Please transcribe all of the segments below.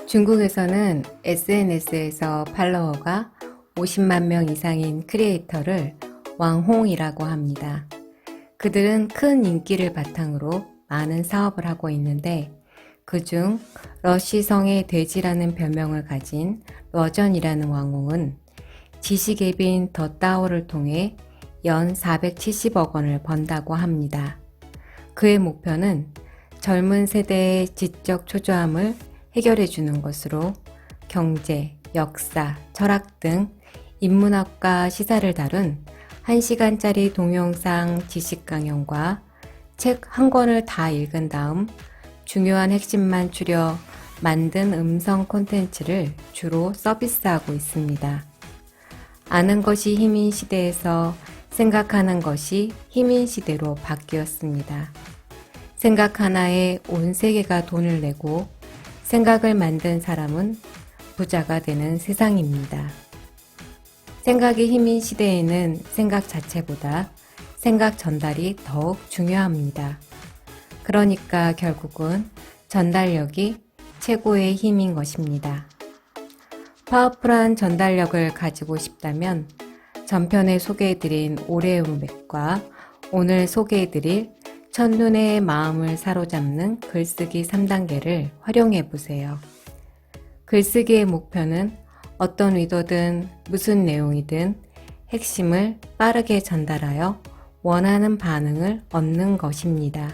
중국에서는 SNS에서 팔로워가 50만 명 이상인 크리에이터를 왕홍이라고 합니다. 그들은 큰 인기를 바탕으로 많은 사업을 하고 있는데 그중 러시성의 돼지라는 별명을 가진 러전이라는 왕홍은 지식앱인 더따오를 통해 연 470억 원을 번다고 합니다. 그의 목표는 젊은 세대의 지적 초조함을 해결해 주는 것으로 경제, 역사, 철학 등 인문학과 시사를 다룬 1시간짜리 동영상 지식 강연과 책 한 권을 다 읽은 다음 중요한 핵심만 추려 만든 음성 콘텐츠를 주로 서비스하고 있습니다. 아는 것이 힘인 시대에서 생각하는 것이 힘인 시대로 바뀌었습니다. 생각 하나에 온 세계가 돈을 내고 생각을 만든 사람은 부자가 되는 세상입니다. 생각이 힘인 시대에는 생각 자체보다 생각 전달이 더욱 중요합니다. 그러니까 결국은 전달력이 최고의 힘인 것입니다. 파워풀한 전달력을 가지고 싶다면 전편에 소개해드린 오레온 맵과 오늘 소개해드릴 첫눈에 마음을 사로잡는 글쓰기 3단계를 활용해 보세요. 글쓰기의 목표는 어떤 의도든 무슨 내용이든 핵심을 빠르게 전달하여 원하는 반응을 얻는 것입니다.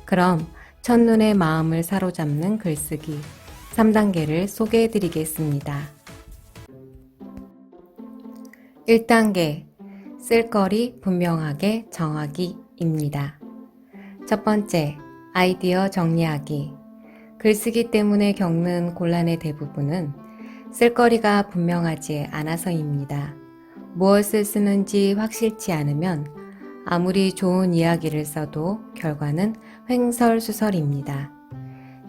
그럼 첫눈에 마음을 사로잡는 글쓰기 3단계를 소개해 드리겠습니다. 1단계 쓸거리 분명하게 정하기입니다. 첫 번째, 아이디어 정리하기. 글쓰기 때문에 겪는 곤란의 대부분은 쓸거리가 분명하지 않아서입니다. 무엇을 쓰는지 확실치 않으면 아무리 좋은 이야기를 써도 결과는 횡설수설입니다.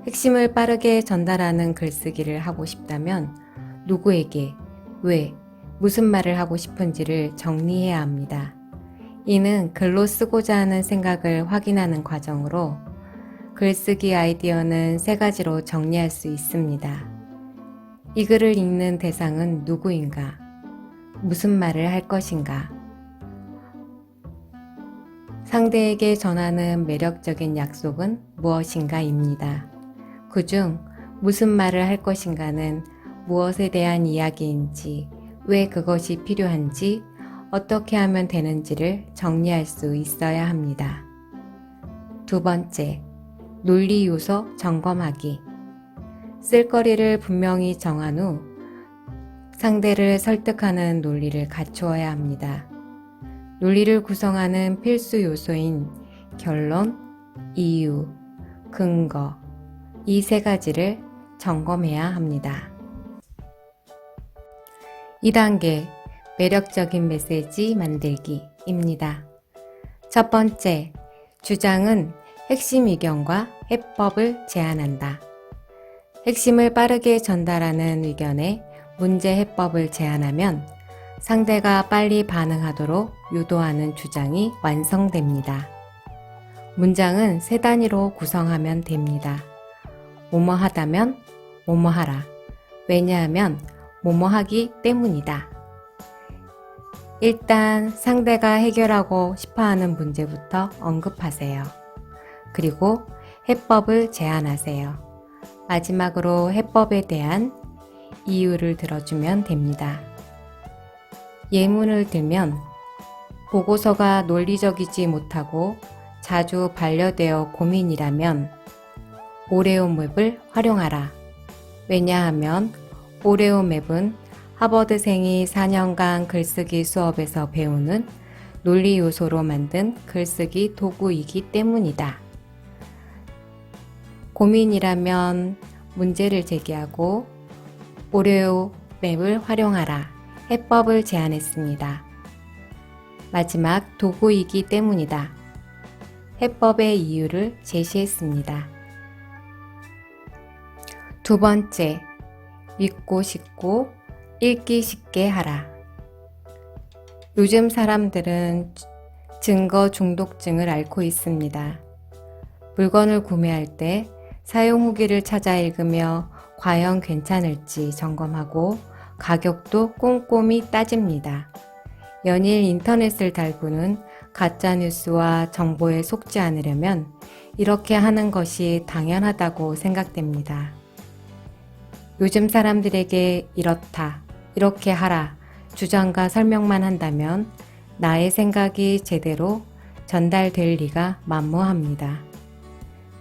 핵심을 빠르게 전달하는 글쓰기를 하고 싶다면 누구에게, 왜, 무슨 말을 하고 싶은지를 정리해야 합니다. 이는 글로 쓰고자 하는 생각을 확인하는 과정으로 글쓰기 아이디어는 3가지로 정리할 수 있습니다. 이 글을 읽는 대상은 누구인가? 무슨 말을 할 것인가? 상대에게 전하는 매력적인 약속은 무엇인가입니다. 그중 무슨 말을 할 것인가는 무엇에 대한 이야기인지, 왜 그것이 필요한지, 어떻게 하면 되는지를 정리할 수 있어야 합니다. 두 번째, 논리 요소 점검하기. 쓸거리를 분명히 정한 후 상대를 설득하는 논리를 갖추어야 합니다. 논리를 구성하는 필수 요소인 결론, 이유, 근거, 이 3가지를 점검해야 합니다. 2단계, 매력적인 메시지 만들기입니다. 첫 번째, 주장은 핵심 의견과 해법을 제안한다. 핵심을 빠르게 전달하는 의견에 문제 해법을 제안하면 상대가 빨리 반응하도록 유도하는 주장이 완성됩니다. 문장은 3단위로 구성하면 됩니다. 뭐뭐 하다면 뭐뭐 하라. 왜냐하면 뭐뭐 하기 때문이다. 일단 상대가 해결하고 싶어하는 문제부터 언급하세요. 그리고 해법을 제안하세요. 마지막으로 해법에 대한 이유를 들어주면 됩니다. 예문을 들면 보고서가 논리적이지 못하고 자주 반려되어 고민이라면 오레오 맵을 활용하라. 왜냐하면 오레오 맵은 하버드생이 4년간 글쓰기 수업에서 배우는 논리 요소로 만든 글쓰기 도구이기 때문이다. 고민이라면 문제를 제기하고 오레오 맵을 활용하라. 해법을 제안했습니다. 마지막 도구이기 때문이다. 해법의 이유를 제시했습니다. 두 번째, 믿고 싶고 읽기 쉽게 하라. 요즘 사람들은 증거 중독증을 앓고 있습니다. 물건을 구매할 때 사용 후기를 찾아 읽으며 과연 괜찮을지 점검하고 가격도 꼼꼼히 따집니다. 연일 인터넷을 달구는 가짜뉴스와 정보에 속지 않으려면 이렇게 하는 것이 당연하다고 생각됩니다. 요즘 사람들에게 이렇다, 이렇게 하라 주장과 설명만 한다면 나의 생각이 제대로 전달될 리가 만무합니다.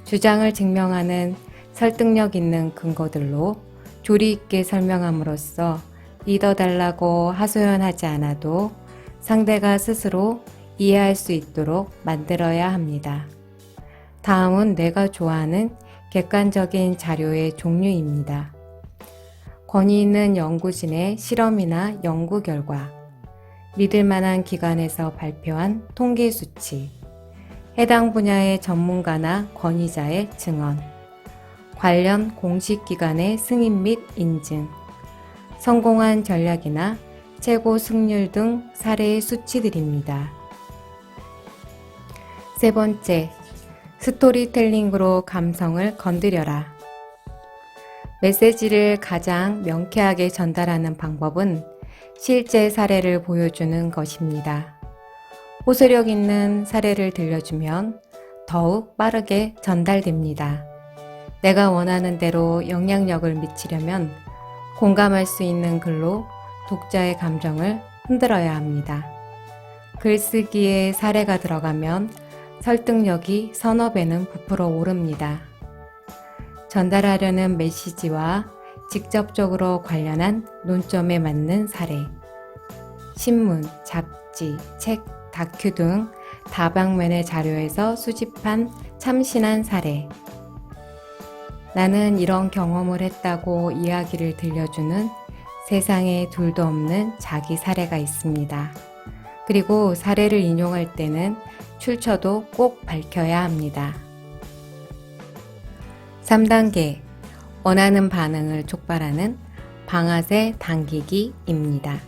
주장을 증명하는 설득력 있는 근거들로 조리 있게 설명함으로써 믿어달라고 하소연하지 않아도 상대가 스스로 이해할 수 있도록 만들어야 합니다. 다음은 내가 좋아하는 객관적인 자료의 종류입니다. 권위 있는 연구진의 실험이나 연구 결과, 믿을 만한 기관에서 발표한 통계 수치, 해당 분야의 전문가나 권위자의 증언, 관련 공식 기관의 승인 및 인증, 성공한 전략이나 최고 승률 등 사례의 수치들입니다. 세 번째, 스토리텔링으로 감성을 건드려라. 메시지를 가장 명쾌하게 전달하는 방법은 실제 사례를 보여주는 것입니다. 호소력 있는 사례를 들려주면 더욱 빠르게 전달됩니다. 내가 원하는 대로 영향력을 미치려면 공감할 수 있는 글로 독자의 감정을 흔들어야 합니다. 글쓰기에 사례가 들어가면 설득력이 서너 배는 부풀어 오릅니다. 전달하려는 메시지와 직접적으로 관련한 논점에 맞는 사례, 신문, 잡지, 책, 다큐 등 다방면의 자료에서 수집한 참신한 사례, 나는 이런 경험을 했다고 이야기를 들려주는 세상에 둘도 없는 자기 사례가 있습니다. 그리고 사례를 인용할 때는 출처도 꼭 밝혀야 합니다. 3단계, 원하는 반응을 촉발하는 방아쇠 당기기입니다.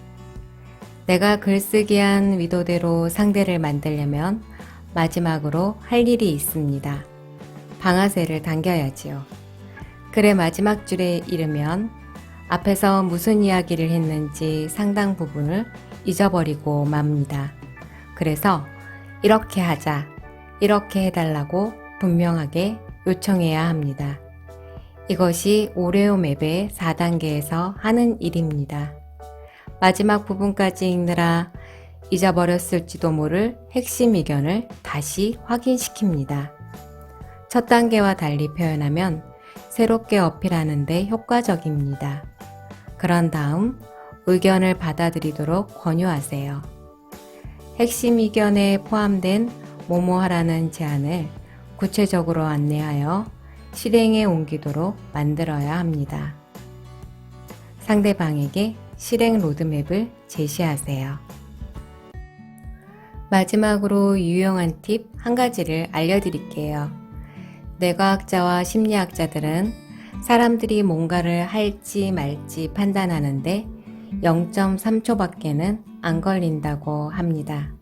내가 글쓰기한 의도대로 상대를 만들려면 마지막으로 할 일이 있습니다. 방아쇠를 당겨야지요. 글의 마지막 줄에 이르면 앞에서 무슨 이야기를 했는지 상당 부분을 잊어버리고 맙니다. 그래서 이렇게 하자, 이렇게 해달라고 분명하게 요청해야 합니다. 이것이 오레오 맵의 4단계에서 하는 일입니다. 마지막 부분까지 읽느라 잊어버렸을지도 모를 핵심 의견을 다시 확인시킵니다. 첫 단계와 달리 표현하면 새롭게 어필하는 데 효과적입니다. 그런 다음 의견을 받아들이도록 권유하세요. 핵심 의견에 포함된 뭐뭐 하라는 제안을 구체적으로 안내하여 실행에 옮기도록 만들어야 합니다. 상대방에게 실행 로드맵을 제시하세요. 마지막으로 유용한 팁 한 가지를 알려드릴게요. 뇌과학자와 심리학자들은 사람들이 뭔가를 할지 말지 판단하는데 0.3초밖에는 안 걸린다고 합니다.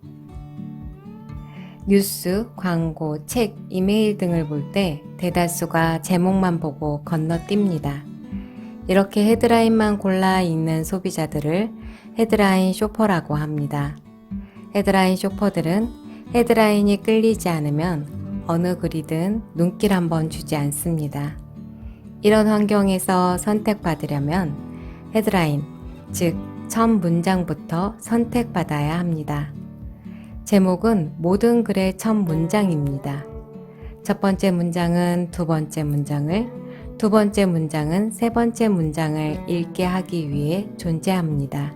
뉴스, 광고, 책, 이메일 등을 볼 때 대다수가 제목만 보고 건너뜁니다. 이렇게 헤드라인만 골라 읽는 소비자들을 헤드라인 쇼퍼라고 합니다. 헤드라인 쇼퍼들은 헤드라인이 끌리지 않으면 어느 글이든 눈길 한번 주지 않습니다. 이런 환경에서 선택받으려면 헤드라인, 즉 첫 문장부터 선택받아야 합니다. 제목은 모든 글의 첫 문장입니다. 첫 번째 문장은 두 번째 문장을, 두 번째 문장은 세 번째 문장을 읽게 하기 위해 존재합니다.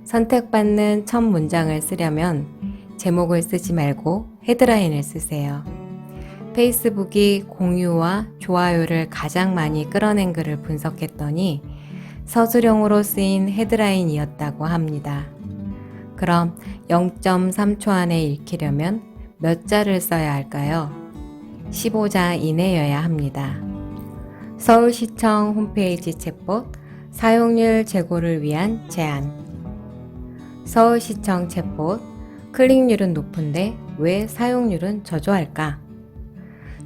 선택받는 첫 문장을 쓰려면 제목을 쓰지 말고 헤드라인을 쓰세요. 페이스북이 공유와 좋아요를 가장 많이 끌어낸 글을 분석했더니 서술형으로 쓰인 헤드라인이었다고 합니다. 그럼 0.3초 안에 읽히려면 몇 자를 써야 할까요? 15자 이내여야 합니다. 서울시청 홈페이지 챗봇 사용률 제고를 위한 제안. 서울시청 챗봇 클릭률은 높은데 왜 사용률은 저조할까?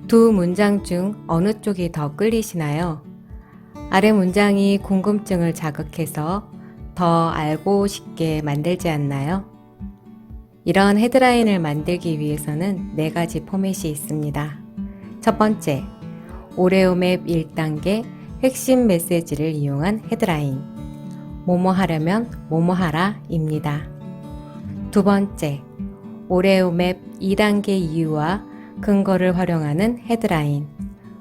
두 문장 중 어느 쪽이 더 끌리시나요? 아래 문장이 궁금증을 자극해서 더 알고 싶게 만들지 않나요? 이런 헤드라인을 만들기 위해서는 4가지 포맷이 있습니다. 첫 번째, 오레오맵 1단계 핵심 메시지를 이용한 헤드라인. 뭐뭐 하려면 뭐뭐 하라 입니다. 두 번째, 오레오맵 2단계 이유와 근거를 활용하는 헤드라인.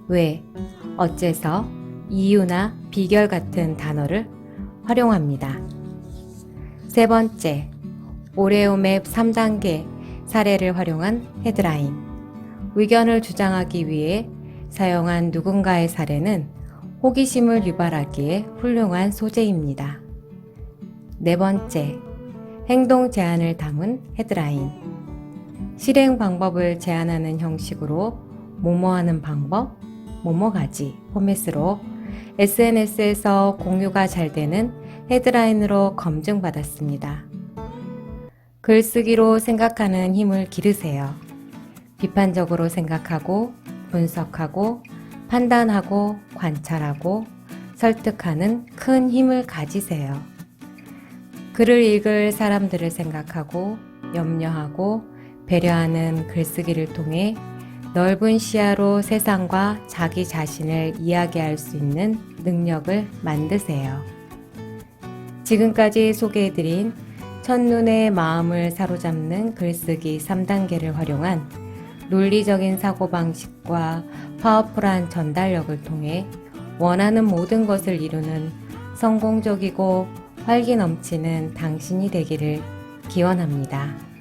왜, 어째서, 이유나 비결 같은 단어를 활용합니다. 세 번째, 오레오맵 3단계 사례를 활용한 헤드라인. 의견을 주장하기 위해 사용한 누군가의 사례는 호기심을 유발하기에 훌륭한 소재입니다. 네 번째, 행동 제안을 담은 헤드라인. 실행 방법을 제안하는 형식으로 뭐뭐하는 방법, 뭐뭐가지 포맷으로 SNS에서 공유가 잘 되는 헤드라인으로 검증받았습니다. 글쓰기로 생각하는 힘을 기르세요. 비판적으로 생각하고 분석하고 판단하고 관찰하고 설득하는 큰 힘을 가지세요. 글을 읽을 사람들을 생각하고 염려하고 배려하는 글쓰기를 통해 넓은 시야로 세상과 자기 자신을 이야기할 수 있는 능력을 만드세요. 지금까지 소개해드린 첫눈에 마음을 사로잡는 글쓰기 3단계를 활용한 논리적인 사고방식과 파워풀한 전달력을 통해 원하는 모든 것을 이루는 성공적이고 활기 넘치는 당신이 되기를 기원합니다.